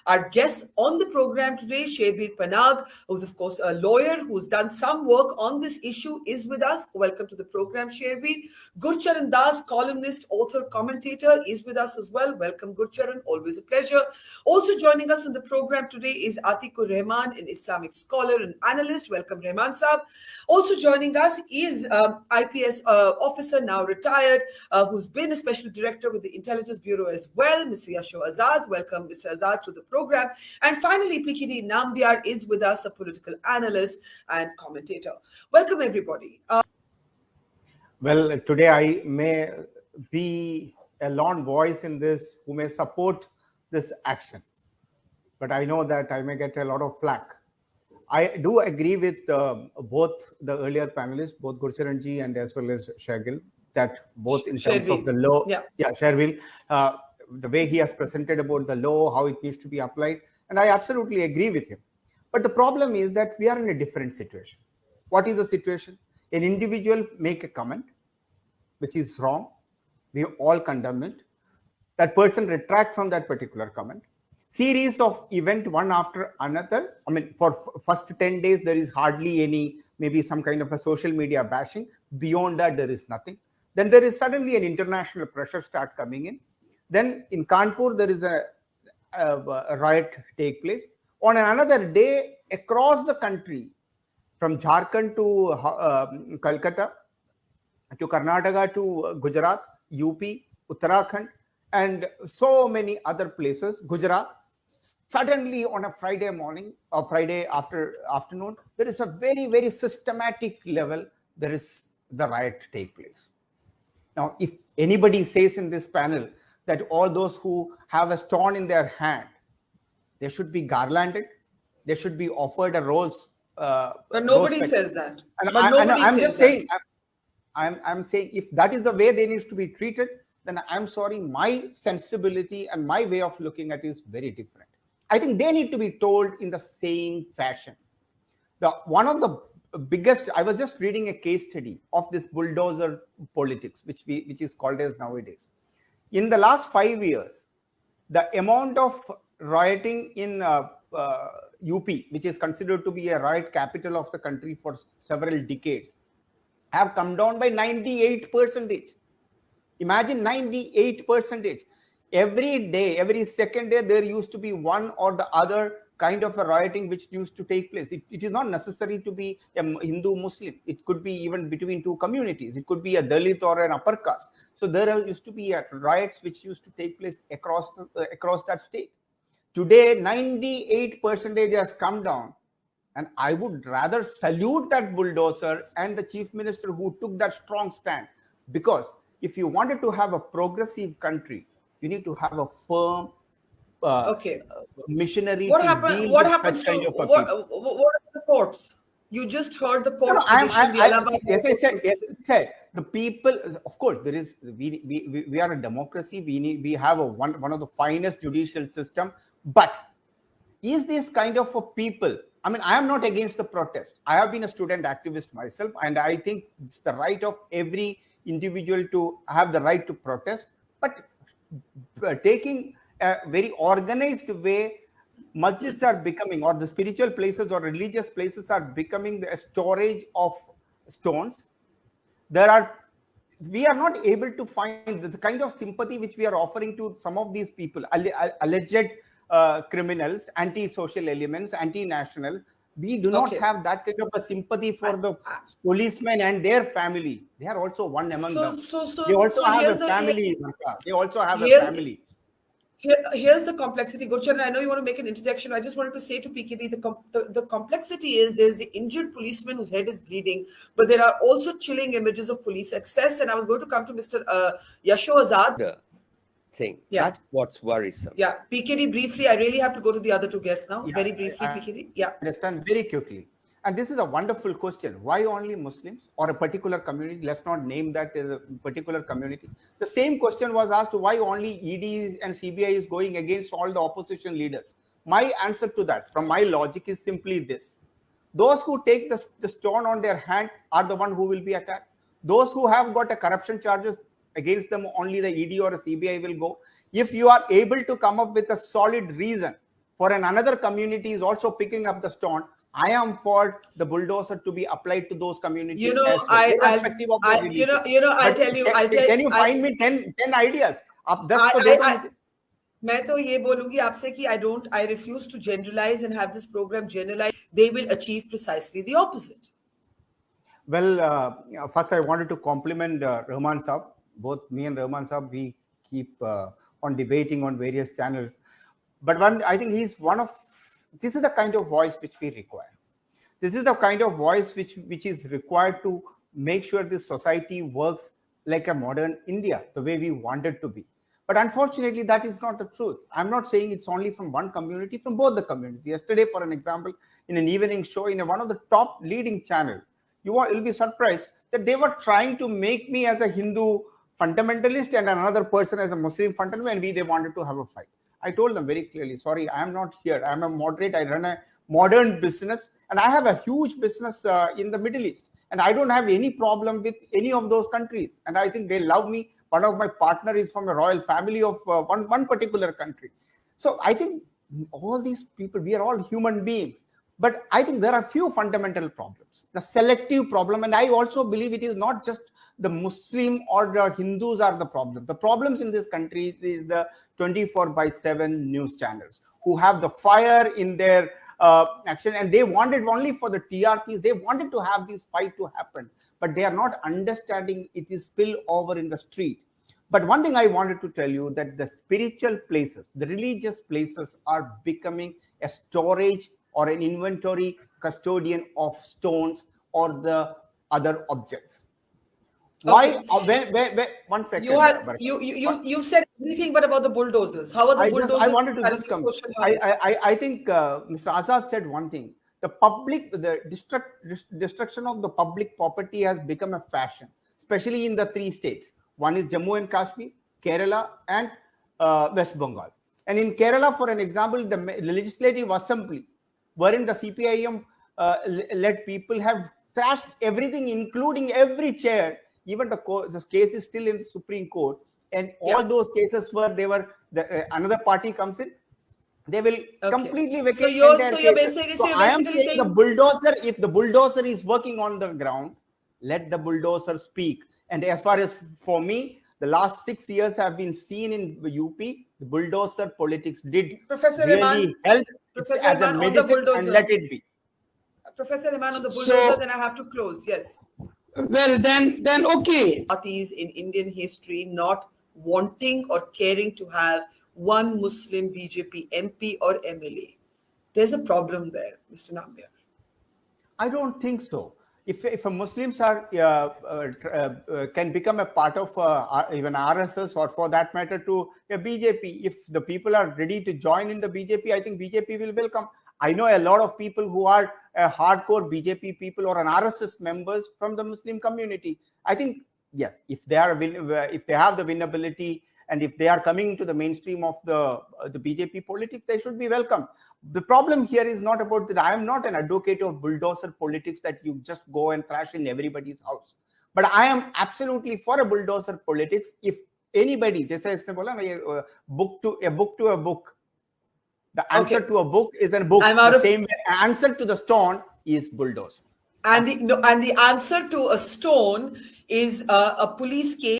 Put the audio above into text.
Our guest on the program today, Sherbir Panag, who's of course a lawyer who's done some work on this issue, is with us. Welcome to the program, Sherbir. Gurcharan Das, columnist, author, commentator, is with us as well. Welcome, Gurcharan. Always a pleasure. Also joining us on the program today is Atikur Rahman, an Islamic scholar and analyst. Welcome, Rahman Saab. Also joining us is IPS officer, now retired, who's been a special director with the Intelligence Bureau as well, Mr. Yasho Azad. Welcome, Mr. Azad, to the program. And finally, PKD Nambiar is with us, a political analyst and commentator. Welcome, everybody. Well, today I may be a lone voice in this who may support this action, but I know that I may get a lot of flack. I do agree with both the earlier panelists, both Gurcharanji and as well as Shergill, that both in terms of the law, Shergill, the way he has presented about the law, how it needs to be applied, and I absolutely agree with him. But the problem is that we are in a different situation. What is the situation? An individual make a comment, which is wrong. We all condemn it. That person retract from that particular comment. Series of event one after another. I mean, for first 10 days, there is hardly any, maybe some kind of a social media bashing. Beyond that, there is nothing. Then there is suddenly an international pressure start coming in. Then in Kanpur, there is a riot take place. On another day, across the country, from Jharkhand to Calcutta, to Karnataka, to Gujarat, UP, Uttarakhand, and so many other places, Gujarat, suddenly on a Friday morning or Friday afternoon, there is a very, very systematic level, there is the riot take place. Now, if anybody says in this panel that all those who have a stone in their hand, they should be garlanded, they should be offered a rose. But nobody says that. I'm saying if that is the way they need to be treated, then I'm sorry, my sensibility and my way of looking at it is very different. I think they need to be told in the same fashion. One of the biggest, I was just reading a case study of this bulldozer politics, which is called as nowadays. In the last 5 years, the amount of rioting in UP, which is considered to be a riot capital of the country for several decades, have come down by 98%. Imagine 98%. Every day, every second day, there used to be one or the other kind of a rioting which used to take place. It is not necessary to be a Hindu-Muslim. It could be even between two communities. It could be a Dalit or an upper caste. So there used to be riots which used to take place across that state. Today, 98% has come down. And I would rather salute that bulldozer and the chief minister who took that strong stand. Because if you wanted to have a progressive country, you need to have a firm machinery. What happens to what are the courts? You just heard the courts. Yes, I said the people. Of course, there is. We are a democracy. We have one of the finest judicial system. But is this kind of a people? I mean, I am not against the protest. I have been a student activist myself, and I think it's the right of every individual to have the right to protest. But taking a very organized way, masjids are becoming, or the spiritual places or religious places are becoming a storage of stones. We are not able to find the kind of sympathy which we are offering to some of these people, alleged criminals, anti-social elements, anti-national. We do not have that kind of a sympathy for the policemen and their family. They are also one among them. They also have a family. They also have a family. Here's the complexity. Gurcharan, I know you want to make an interjection. I just wanted to say to PKD, the complexity is there's the injured policeman whose head is bleeding, but there are also chilling images of police excess. And I was going to come to Mr. Yasho Azad. Thing. Yeah. That's what's worrisome. Yeah. PKD, briefly, I really have to go to the other two guests now. Yeah, very briefly, PKD. Yeah. I understand very quickly. And this is a wonderful question. Why only Muslims or a particular community? Let's not name that as a particular community. The same question was asked, why only ED and CBI is going against all the opposition leaders? My answer to that, from my logic, is simply this. Those who take the stone on their hand are the one who will be attacked. Those who have got a corruption charges against them, only the ED or a CBI will go. If you are able to come up with a solid reason for another community is also picking up the stone, I am for the bulldozer to be applied to those communities as well, irrespective of their religion. I'll tell you. Can you find me 10 ideas? मैं तो ये बोलूंगी आपसे कि I refuse to generalize and have this program generalize. They will achieve precisely the opposite. Well, first I wanted to compliment Rahman Saab. Both me and Rahman Saab, we keep on debating on various channels. But I think this is the kind of voice which we require. This is the kind of voice which is required to make sure this society works like a modern India, the way we want it to be. But unfortunately, that is not the truth. I'm not saying it's only from one community, from both the communities. Yesterday, for an example, in an evening show in one of the top leading channels, you'll be surprised that they were trying to make me as a Hindu fundamentalist and another person as a Muslim fundamentalist, and they wanted to have a fight. I told them very clearly, sorry, I am not here. I'm a moderate. I run a modern business, and I have a huge business in the Middle East. And I don't have any problem with any of those countries. And I think they love me. One of my partners is from a royal family of one particular country. So I think all these people, we are all human beings. But I think there are few fundamental problems. The selective problem, and I also believe it is not just the Muslim or the Hindus are the problem. The problems in this country is the 24/7 news channels who have the fire in their action, and they wanted only for the TRPs. They wanted to have this fight to happen, but they are not understanding it is spill over in the street. But one thing I wanted to tell you that the spiritual places, the religious places are becoming a storage or an inventory custodian of stones or the other objects. Why? Okay. One second. You said everything but about the bulldozers. How are the bulldozers? I wanted to just come. I think Mr. Azad said one thing. The destruction of the public property has become a fashion, especially in the 3 states. One is Jammu and Kashmir, Kerala, and West Bengal. And in Kerala, for an example, the Legislative Assembly, wherein the CPIM led people have trashed everything, including every chair. Even the case is still in the Supreme Court, and all those cases where another party comes in, they will completely vacate. So you're basically saying the bulldozer. If the bulldozer is working on the ground, let the bulldozer speak. And as far as for me, the last 6 years have been seen in UP. The bulldozer politics did Professor really help as a medicine, and let it be. Professor Iman on the bulldozer. Then I have to close. Yes. Well, then okay. Parties in Indian history not wanting or caring to have one Muslim BJP MP or MLA. There's a problem there, Mr. Nambiar. I don't think so. If Muslims are can become a part of even RSS or for that matter to a BJP, if the people are ready to join in the BJP, I think BJP will welcome. I know a lot of people who are hardcore BJP people or an RSS members from the Muslim community. I think yes, if they have the winnability and if they are coming to the mainstream of the BJP politics, they should be welcome. The problem here is not about that. I am not an advocate of bulldozer politics that you just go and thrash in everybody's house. But I am absolutely for a bulldozer politics. If anybody, just as a book to a book. The answer to a book is a book. The same answer to the stone is bulldozer. And the answer to a stone is a police case.